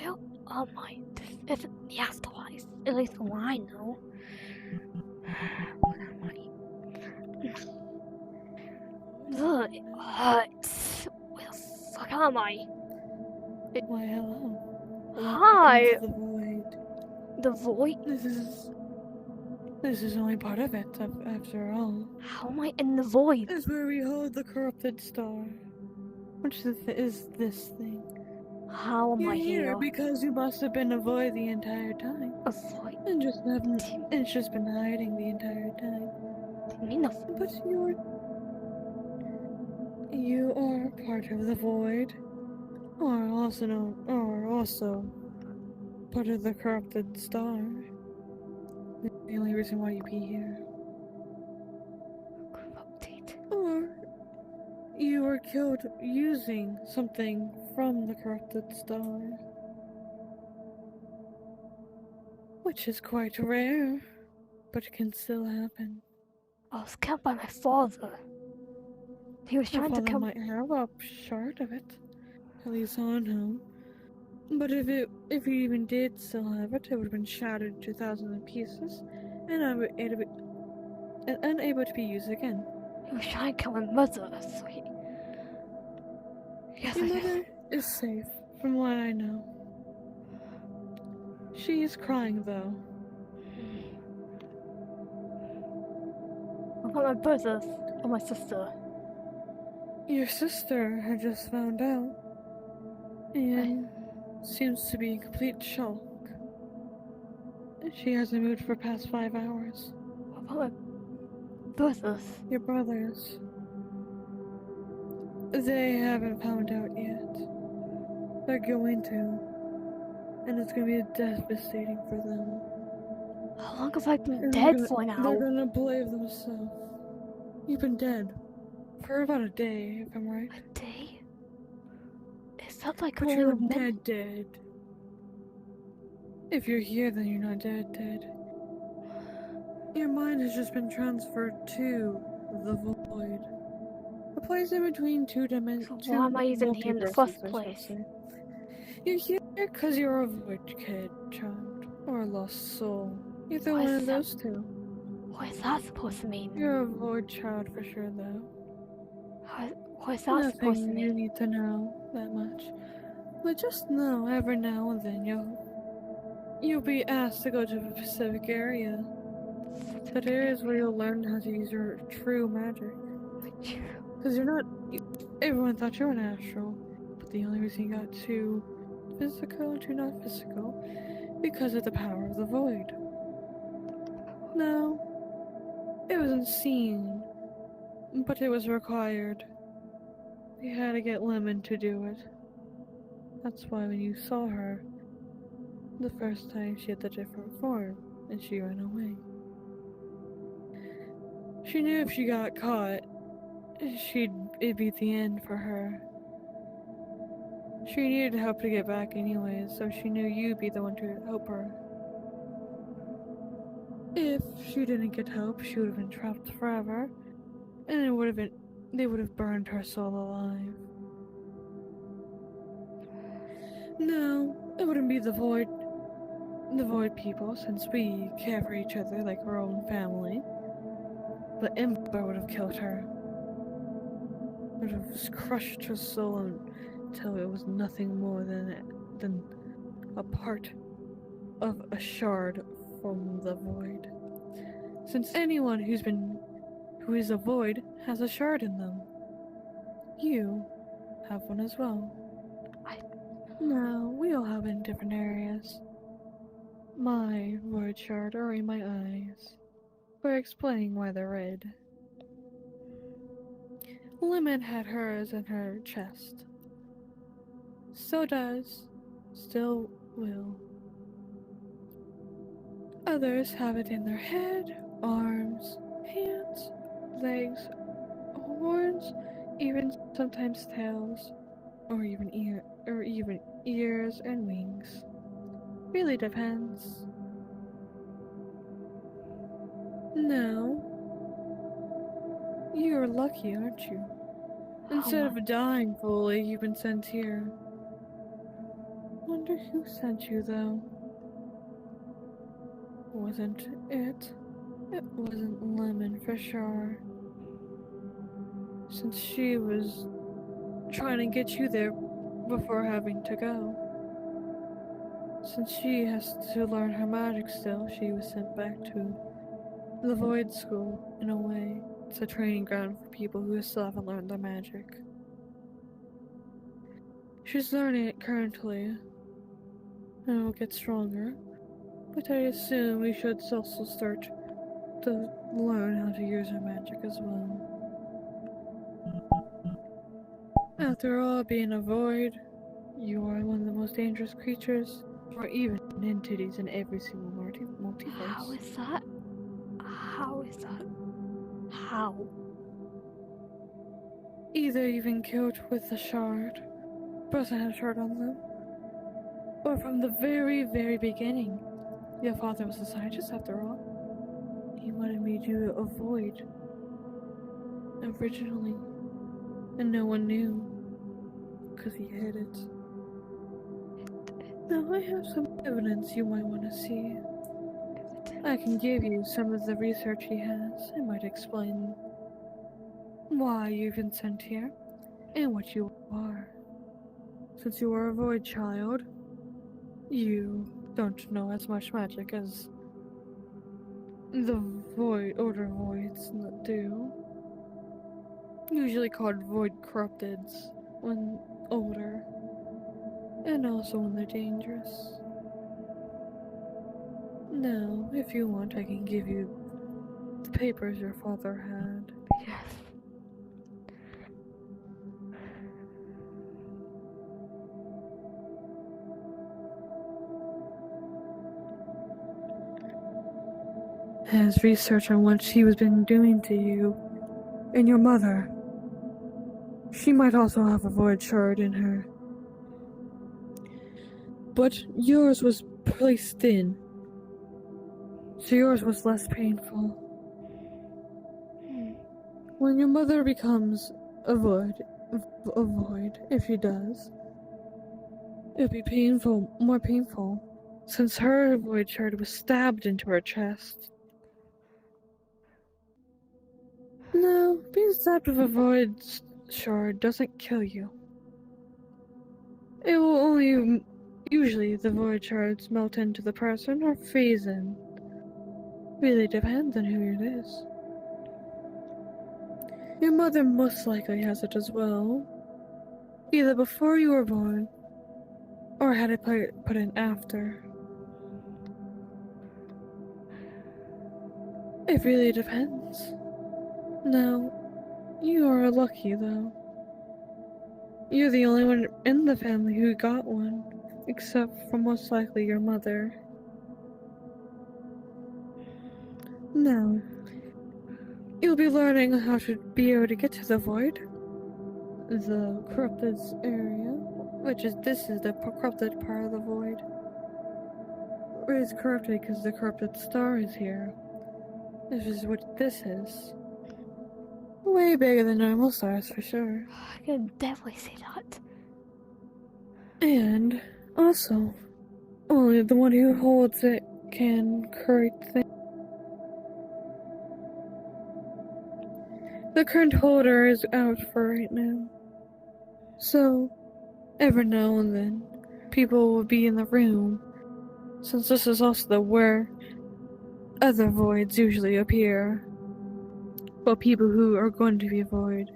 Well, oh my, this isn't the afterlife. At least from what I know. What am I? Ugh, it hurts. Where the fuck am I? Why, hello. Hi! Welcome to the void. The void? This is only part of it, after all. How am I in the void? It's where we hold the corrupted star. Which is this thing. How am You're I here here? because you must have been a void the entire time. A void? It's just been hiding the entire time. Do you mean the But you are part of the void. Or also part of the corrupted star. The only reason why you be here. update? Or you were killed using something from the corrupted star. Which is quite rare, but can still happen. I was killed by my father. He was Your trying to father kill might have a shard of it, at least on him. But if he even did still have it, it would have been shattered to thousands of pieces, and unable to be used again. He was trying to kill my mother, so he... Yes, Your mother is safe, from what I know. She is crying, though. What about my brothers? Or my sister? Your sister had just found out, and seems to be in complete shock. She hasn't moved for past 5 hours. What about my brothers? Your brothers. They haven't found out yet. They're going to. And it's gonna be devastating for them. How long have I been And dead for now? They're gonna blame themselves. You've been dead for about a day, if I'm right. A day? Is that like But only you're a not minute? dead. If you're here, then you're not dead. Your mind has just been transferred to the void. A place in between two dimensions. So why am I even here in the first place? You're here because you're a void kid, child, or a lost soul. Either What one is of that? those two. What is that supposed to mean? You're a void child for sure, though. What is that supposed to Nothing you mean? need to know that much. But just know, every now and then you'll be asked to go to a specific area. That area is where you'll learn how to use your true magic. Because everyone thought you were an astral, but the only reason you got too physical to not physical, because of the power of the void. No, it wasn't seen, but it was required. We had to get Lemon to do it. That's why when you saw her, the first time she had the different form, and she ran away. She knew if she got caught, it'd be the end for her. She needed help to get back anyways, so she knew you'd be the one to help her. If she didn't get help, she would have been trapped forever, and they would have burned her soul alive. No, it wouldn't be the void people, since we care for each other like our own family. The Emperor would have killed her. Would have crushed her soul until it was nothing more than a part of a shard from the void. Since anyone who is a void has a shard in them. You have one as well. No, we all have it in different areas. My void shard are in my eyes. We're explaining why they're red. Lemon had hers in her chest. Still does. Still will. Others have it in their head, arms, hands, legs, horns, even sometimes tails, or even ears and wings. Really depends. No. You're lucky, aren't you? Instead my- of dying fully, you've been sent here. Wonder who sent you, though. Wasn't it? It wasn't Lemon for sure. Since she was trying to get you there before having to go. Since she has to learn her magic still, she was sent back to the Void School, in a way. It's a training ground for people who still haven't learned their magic. She's learning it currently, and it will get stronger. But I assume we should also start to learn how to use her magic as well. After all, being a void, you are one of the most dangerous creatures, or even entities in every single multiverse. How is that? How is that? How? Either you've been killed with a shard, person had a shard on them, or from the very, very beginning. Your father was a scientist after all. He wanted me to avoid originally, and no one knew because he hid it. Now I have some evidence you might want to see. I can give you some of the research he has. It might explain why you've been sent here and what you are. Since you are a void child, you don't know as much magic as the older voids do. Usually called void corrupteds when older, and also when they're dangerous. Now, if you want, I can give you the papers your father had. Yes. His research on what she has been doing to you and your mother. She might also have a void shard in her. But yours was placed in, so yours was less painful. When your mother becomes a void, if she does, it'll be painful, more painful, since her void shard was stabbed into her chest. No, being stabbed with a void shard doesn't kill you. It will only, usually the void shards melt into the person or freeze in. Really depends on who it is. Your mother most likely has it as well, either before you were born, or had it put in after. It really depends. Now, you are lucky though. You're the only one in the family who got one, except for most likely your mother. Now, you'll be learning how to be able to get to the void, the corrupted area, this is the corrupted part of the void. It's corrupted because the corrupted star is here. This is what this is. Way bigger than normal stars for sure. I can definitely see that. And also, only the one who holds it can correct things. The current holder is out for right now. So, every now and then, people will be in the room, since this is also where other voids usually appear. Well, people who are going to be a void.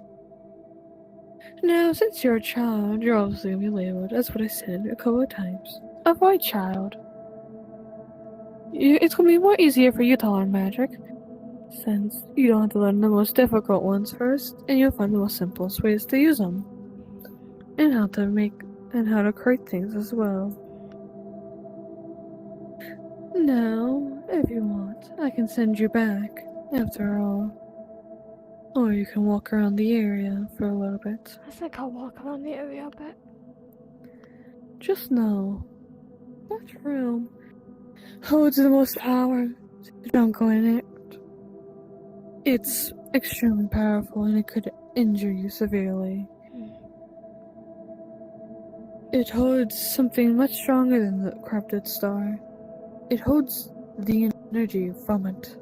Now, since you're a child, you're obviously going to be labeled, as what I said a couple of times, a void child. It's going to be more easier for you to learn magic, since you don't have to learn the most difficult ones first, and you'll find the most simplest ways to use them. And how to create things as well. Now, if you want, I can send you back, after all. Or you can walk around the area for a little bit. I think I'll walk around the area a bit. Just know, that room holds the most power, so don't go in it. It's extremely powerful and it could injure you severely. Hmm. It holds something much stronger than the corrupted star. It holds the energy from it.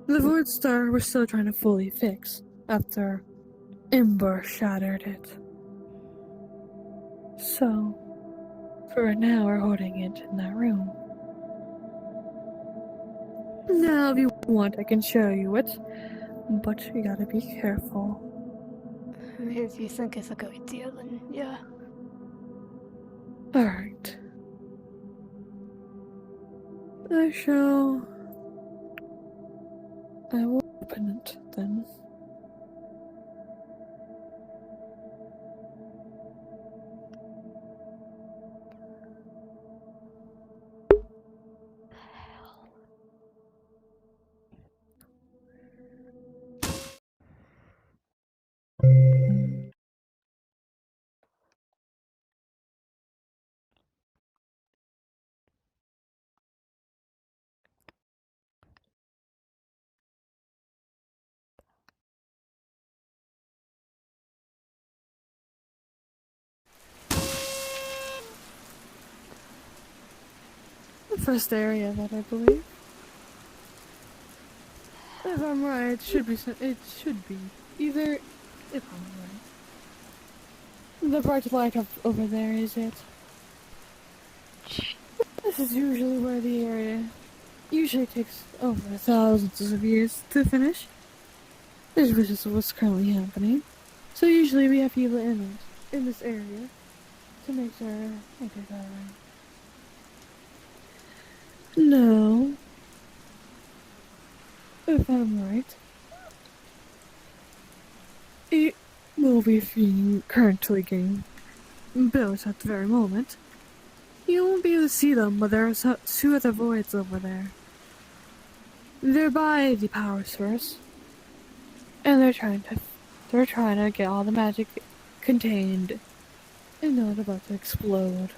The Void Star we're still trying to fully fix after Ember shattered it. So, for right now, we're holding it in that room. Now, if you want, I can show you it, but you gotta be careful. If you think it's a good idea, then yeah. Alright. I will open it then. The first area that I believe. If I'm right, it should be either, if I'm right. The bright light up over there is it. This is usually where the area usually takes over thousands of years to finish. This is just what's currently happening. So usually we have people in this area to make sure everything's alright. No. If I'm right, it will be being currently getting built at the very moment. You won't be able to see them, but there are two other voids over there. They're by the power source, and they're trying to get all the magic contained and not about to explode.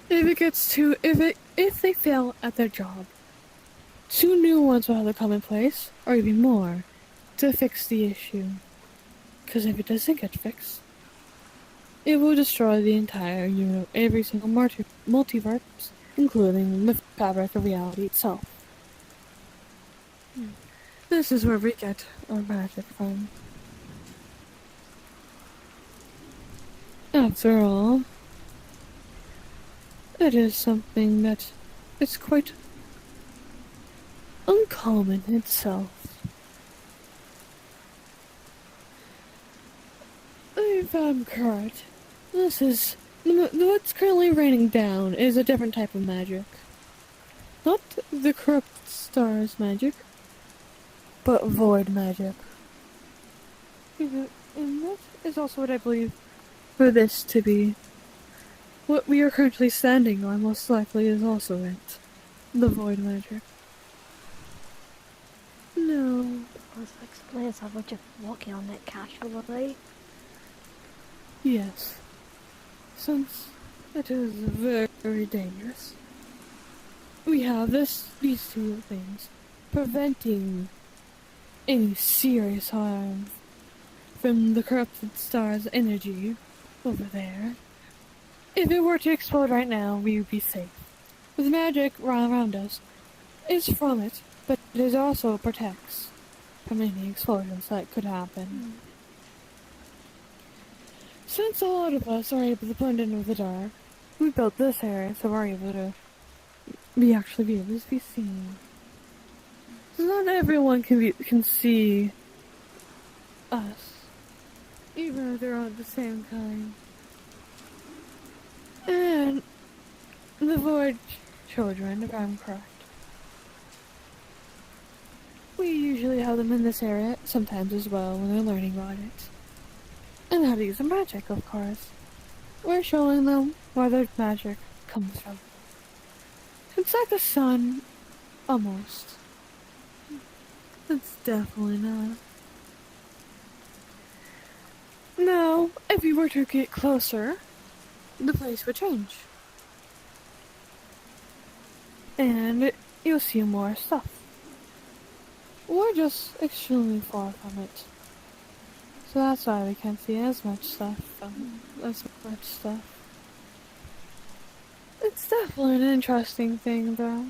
If they fail at their job, two new ones will have to come in place, or even more, to fix the issue. Because if it doesn't get fixed, it will destroy the entire every single multiverse, including the fabric of reality itself. This is where we get our magic from. After all, it is something that is quite uncommon itself. If I'm correct, what's currently raining down is a different type of magic. Not the corrupt stars magic, but void magic. And that is also what I believe for this to be. What we are currently standing on most likely is also it. The void magic. No. This explains how much of walking on that casually. Yes. Since it is very dangerous. We have these two things preventing any serious harm from the corrupted star's energy over there. If it were to explode right now, we would be safe. The magic around us is from it, but it also protects from any explosions that could happen. Since a lot of us are able to blend in with the dark, we built this area so we're able to be able to be seen. So not everyone can see us, even if they're of the same kind. And the Void children, if I'm correct. We usually have them in this area, sometimes as well, when they're learning about it. And how to use the magic, of course. We're showing them where their magic comes from. It's like the sun, almost. It's definitely not. Now, if you were to get closer, the place would change. And you'll see more stuff. we're just extremely far from it. So that's why we can't see as much stuff. It's definitely an interesting thing, though.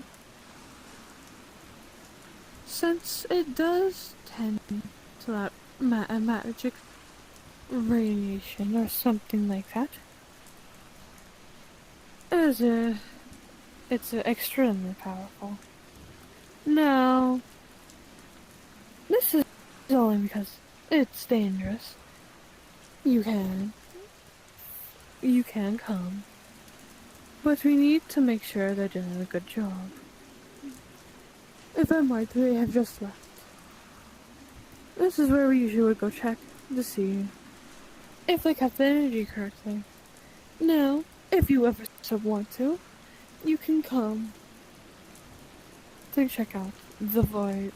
Since it does tend to that magic radiation or something like that. It's extremely powerful. Now, this is only because it's dangerous. You can come. But we need to make sure they're doing a good job. If I'm right, they have just left. This is where we usually would go check to see if they kept the energy correctly. Now, if you ever so want to, you can come to check out the void,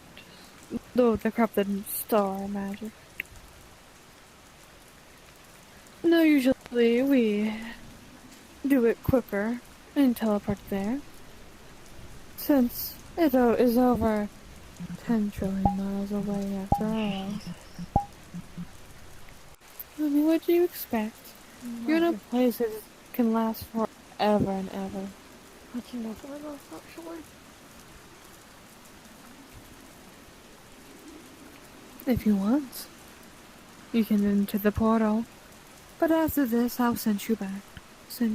the corrupted star magic. Now, usually we do it quicker and teleport there, since it is over 10 trillion miles away after all. I mean, what do you expect? You're in a place that can last forever and ever. How'd you know for this, actually? If you want, you can enter the portal. But after this, I'll send you back. Sure.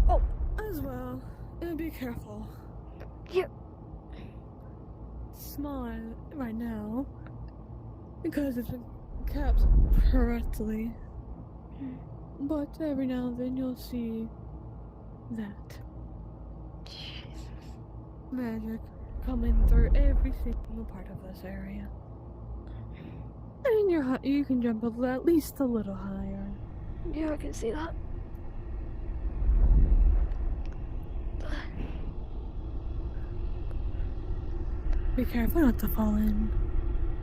Oh, as well, be careful. Yeah. Small right now, because it's been kept correctly. But every now and then you'll see that magic coming through every single part of this area. And you can jump at least a little higher. Yeah, I can see that. Be careful not to fall in.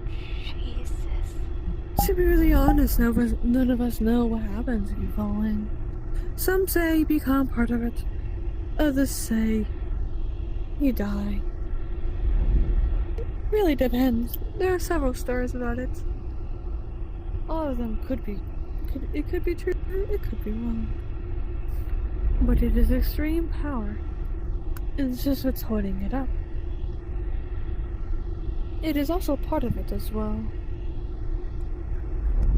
Jesus. To be really honest, none of us know what happens if you fall in. Some say you become part of it. Others say you die. Really depends. There are several stories about it. All of them could be true, it could be wrong. But it is extreme power. It's just what's holding it up. It is also part of it as well.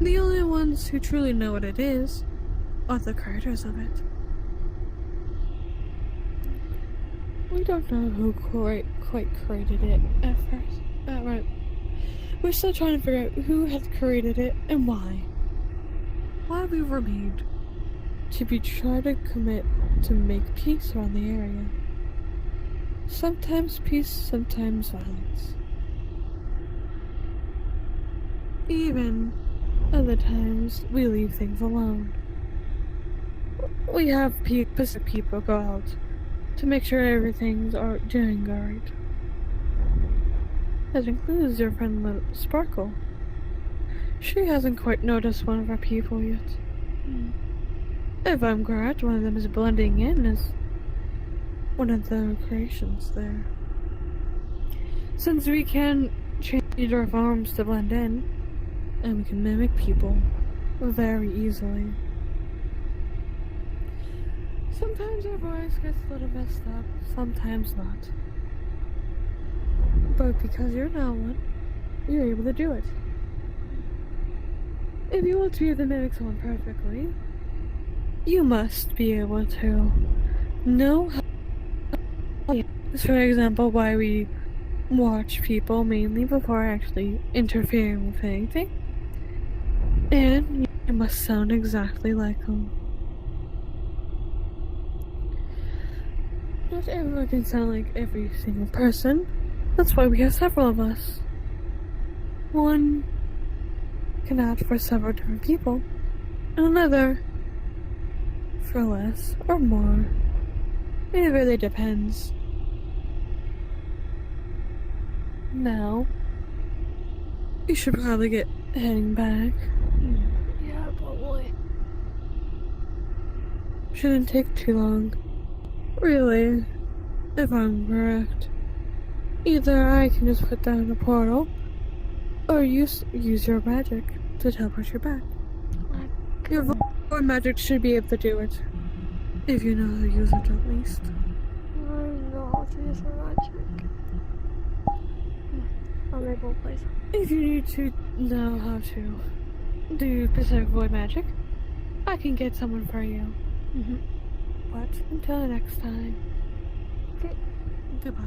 The only ones who truly know what it is are the creators of it. We don't know who quite created it at first. Right. We're still trying to figure out who has created it and why. Why we were made to be trying to commit to make peace around the area. Sometimes peace, sometimes violence. Even other times, we leave things alone. We have people go out to make sure everything's doing alright. That includes your friend Sparkle. She hasn't quite noticed one of our people yet. If I'm correct, one of them is blending in as one of the creations there. Since we can change our forms to blend in, and we can mimic people very easily. Sometimes our voice gets a little messed up, sometimes not. But because you're now one, you're able to do it. If you want to be able to mimic someone perfectly, you must be able to know how. For example, why we watch people mainly before actually interfering with anything. And you must sound exactly like them. Not everyone can sound like every single person. That's why we have several of us. One can act for several different people, and another for less or more. It really depends. Now, you should probably get heading back. Yeah, probably. Shouldn't take too long. Really, if I'm correct. Either I can just put down a portal, or use your magic to teleport you back. Your void magic should be able to do it. If you know how to use it at least. I don't know how to use my magic. I'll make one place. If you need to know how to do specific void magic, I can get someone for you. Mm-hmm. But until next time, Okay. goodbye.